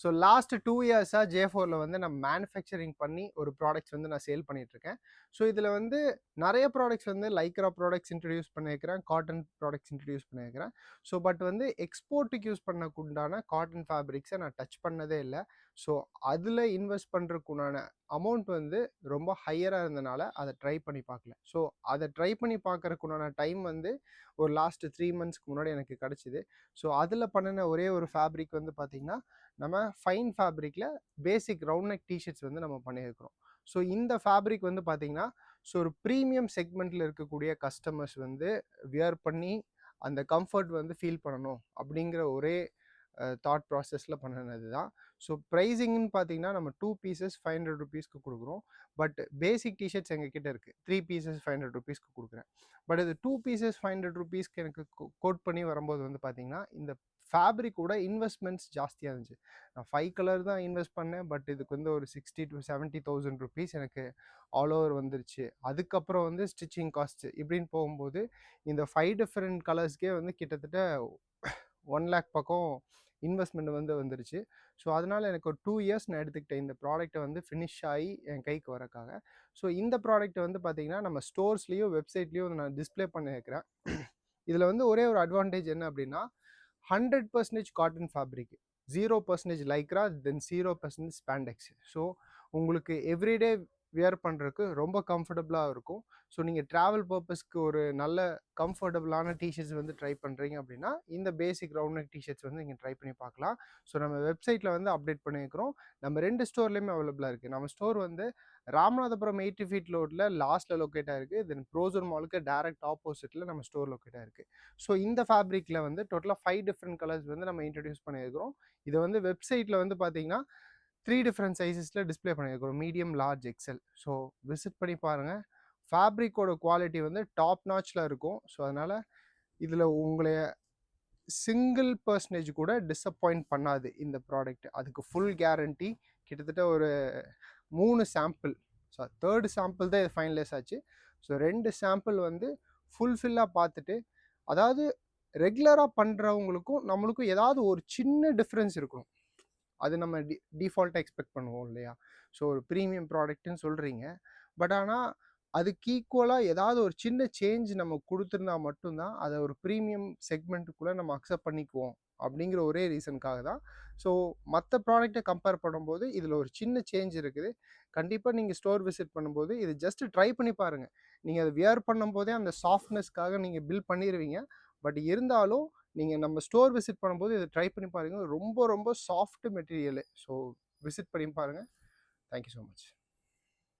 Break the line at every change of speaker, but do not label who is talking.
So last 2 இயர்ஸா J4ல வந்து நான் மேனுஃபேக்சரிங் பண்ணி ஒரு ப்ராடக்ட்ஸ் வந்து நான் சேல் பண்ணிட்டுருக்கேன். ஸோ இதில வந்து நெறைய ப்ராடக்ட்ஸ் வந்து லைக்ரா ப்ராடக்ட்ஸ் இன்ட்ரோடியூஸ் பண்ணியிருக்கிறேன். காட்டன் ப்ராடக்ட்ஸ் இன்ட்ரோடியூஸ் பண்ணியிருக்கிறேன். ஸோ பட் வந்து எக்ஸ்போர்ட்டுக்கு யூஸ் பண்ணக்குண்டான காட்டன் ஃபேப்ரிக்ஸை நான் டச் பண்ணதே இல்ல. ஸோ அதில இன்வெஸ்ட் பண்றதுக்குண்டான அமௌண்ட் வந்து ரொம்ப ஹையரா இருந்தனால அத ட்ரை பண்ணி பார்க்கல. ஸோ அத ட்ரை பண்ணி பார்க்கறதுக்குண்டான டைம் வந்து ஒரு லாஸ்ட் 3 மந்த்ஸ்க்கு முன்னாடி எனக்கு கிடைச்சது. ஸோ அதில பண்ணுன ஒரே ஒரு ஃபேப்ரிக் வந்து பார்த்தீங்கன்னா, நம்ம ஃபைன் ஃபேப்ரிக்ல பேசிக் ரவுண்ட் நெக் டீ-ஷர்ட்ஸ் வந்து நம்ம பண்ணியிருக்கிறோம். ஸோ இந்த ஃபேப்ரிக் வந்து பார்த்தீங்கன்னா, ஸோ ஒரு பிரீமியம் செக்மெண்ட்ல இருக்கக்கூடிய கஸ்டமர்ஸ் வந்து வியர் பண்ணி அந்த கம்ஃபர்ட் வந்து ஃபீல் பண்ணணும் அப்படிங்கிற ஒரே தாட் ப்ராசஸ்ல பண்ணுனது தான். ஸோ பிரைசிங்ன்னு பார்த்தீங்கன்னா, நம்ம 2 பீசஸ் ₹500க்கு குடுக்குறோம். பட் பேசிக் டீ-ஷர்ட்ஸ் எங்ககிட்ட இருக்கு. 3 பீசஸ் ₹500க்கு குடுக்குறேன். பட் இது 2 பீசஸ் ₹500க்கு எனக்கு கோட் பண்ணி வரும்போது வந்து பார்த்தீங்கன்னா, இந்த ஃபேப்ரிக்கோட இன்வெஸ்ட்மெண்ட்ஸ் ஜாஸ்தியா இருந்துச்சு. நான் 5 கலர் தான் இன்வெஸ்ட் பண்ணேன். பட் இதுக்கு வந்து ஒரு ₹60,000-70,000 எனக்கு ஆல் ஓவர் வந்துருச்சு. அதுக்கப்புறம் வந்து ஸ்டிச்சிங் காஸ்ட் இப்படின்னு போகும்போது, இந்த 5 டிஃபரெண்ட் கலர்ஸ்க்கே வந்து கிட்டத்தட்ட 1,00,000 பக்கம் இன்வெஸ்ட்மெண்ட் வந்து வந்துருச்சு. ஸோ அதனால எனக்கு ஒரு 2 இயர்ஸ் நான் எடுத்துக்கிட்டேன் இந்த ப்ராடக்ட்ட வந்து ஃபினிஷ் ஆயி என் கைக்கு வரக்காக. ஸோ இந்த ப்ராடக்ட் வந்து பார்த்தீங்கன்னா, நம்ம ஸ்டோர்ஸ்லயும், வெப்சைட்லயும் நான் டிஸ்ப்ளே பண்ணியிருக்கிறேன். இதில வந்து ஒரே ஒரு அட்வான்டேஜ் என்ன அப்படின்னா, 100% காட்டன் ஃபேப்ரிக், 0% லைக்ரா, தென் 0% ஸ்பாண்டெக்ஸ். ஸோ உங்களுக்கு எவ்ரிடே வியர் பண்றதுக்கு ரொம்ப கம்ஃபர்டபுளா இருக்கும். ஸோ நீங்க டிராவல் பர்ப்பஸ்க்கு ஒரு நல்ல கம்ஃபர்டபுளான டீ-ஷர்ட்ஸ் வந்து ட்ரை பண்றீங்க அப்படின்னா, இந்த பேசிக் ரவுண்ட் நெக் டீ-ஷர்ட்ஸ் வந்து நீங்க ட்ரை பண்ணி பார்க்கலாம். ஸோ நம்ம வெப்சைட்ல வந்து அப்டேட் பண்ணியிருக்கிறோம். நம்ம 2 ஸ்டோர்லயுமே அவைலபிளா இருக்கு. நம்ம ஸ்டோர் வந்து ராமநாதபுரம் 80 ஃபீட் ரோட்ல லாஸ்ட்ல லொகேட் ஆயிருக்கு. தென் ப்ரோசன் மாலுக்கு டைரக்ட் ஆப்போசிட்ல நம்ம ஸ்டோர் லொகேட் ஆயிருக்கு. ஸோ இந்த ஃபேப்ரிக்ல வந்து டோட்டலா 5 டிஃபரெண்ட் கலர்ஸ் வந்து நம்ம இன்ட்ரோடியூஸ் பண்ணியிருக்கிறோம். இத வந்து வெப்சைட்ல வந்து பார்த்தீங்கன்னா, 3 டிஃபரெண்ட் சைஸஸ்ல டிஸ்ப்ளே பண்ணியிருக்கிறோம். Medium, large, XL. So visit பண்ணி பாருங்க. ஃபேப்ரிக்கோட குவாலிட்டி வந்து டாப் நாட்ச்ல இருக்கும். ஸோ அதனால இதில உங்கள சிங்கிள் பெர்சன்டேஜ் கூட டிசப்பாயிண்ட் பண்ணாது இந்த ப்ராடக்ட். அதுக்கு ஃபுல் கேரண்டி. கிட்டத்தட்ட ஒரு 3 சாம்பிள், 3 சாம்பிள் தான் இது ஃபைனலைஸ் ஆச்சு. ஸோ 2 சாம்பிள் வந்து ஃபுல்ஃபில்லா பார்த்துட்டு, அதாவது ரெகுலரா பண்றவங்களுக்கும், நம்மளுக்கும் ஏதாவது ஒரு சின்ன டிஃபரன்ஸ் இருக்கணும். அது நம்ம டிஃபால்ட்டா எக்ஸ்பெக்ட் பண்ணுவோம் இல்லையா? ஸோ ஒரு பிரீமியம் ப்ராடக்ட்ன்னு சொல்றீங்க. பட் ஆனா, அதுக்கு ஈக்குவலா ஏதாவது ஒரு சின்ன சேஞ்ச் நம்ம குடுத்திருந்தா மட்டும் தான், அத ஒரு பிரீமியம் செக்மெண்ட்க்குள்ள நம்ம அக்செப்ட் பண்ணிக்குவோம். அப்படிங்கிற ஒரே ரீசனுக்காக தான். ஸோ மத்த ப்ராடக்ட்ட கம்பேர் பண்ணும்போது, இதில ஒரு சின்ன சேஞ்ச் இருக்குது. கண்டிப்பா நீங்க ஸ்டோர் விசிட் பண்ணும்போது, இது ஜஸ்ட் ட்ரை பண்ணி பாருங்க. நீங்க அத வியர் பண்ணும்போதே அந்த சாஃப்ட்னஸ்க்காக நீங்க பில் பண்ணிருவீங்க. பட் இருந்தாலும், நீங்க நம்ம ஸ்டோர் விசிட் பண்ணும்போது இத ட்ரை பண்ணி பாருங்க. ரொம்ப ரொம்ப சாஃப்ட் மெட்டீரியலு. ஸோ விசிட் பண்ணி பாருங்க. Thank you so much.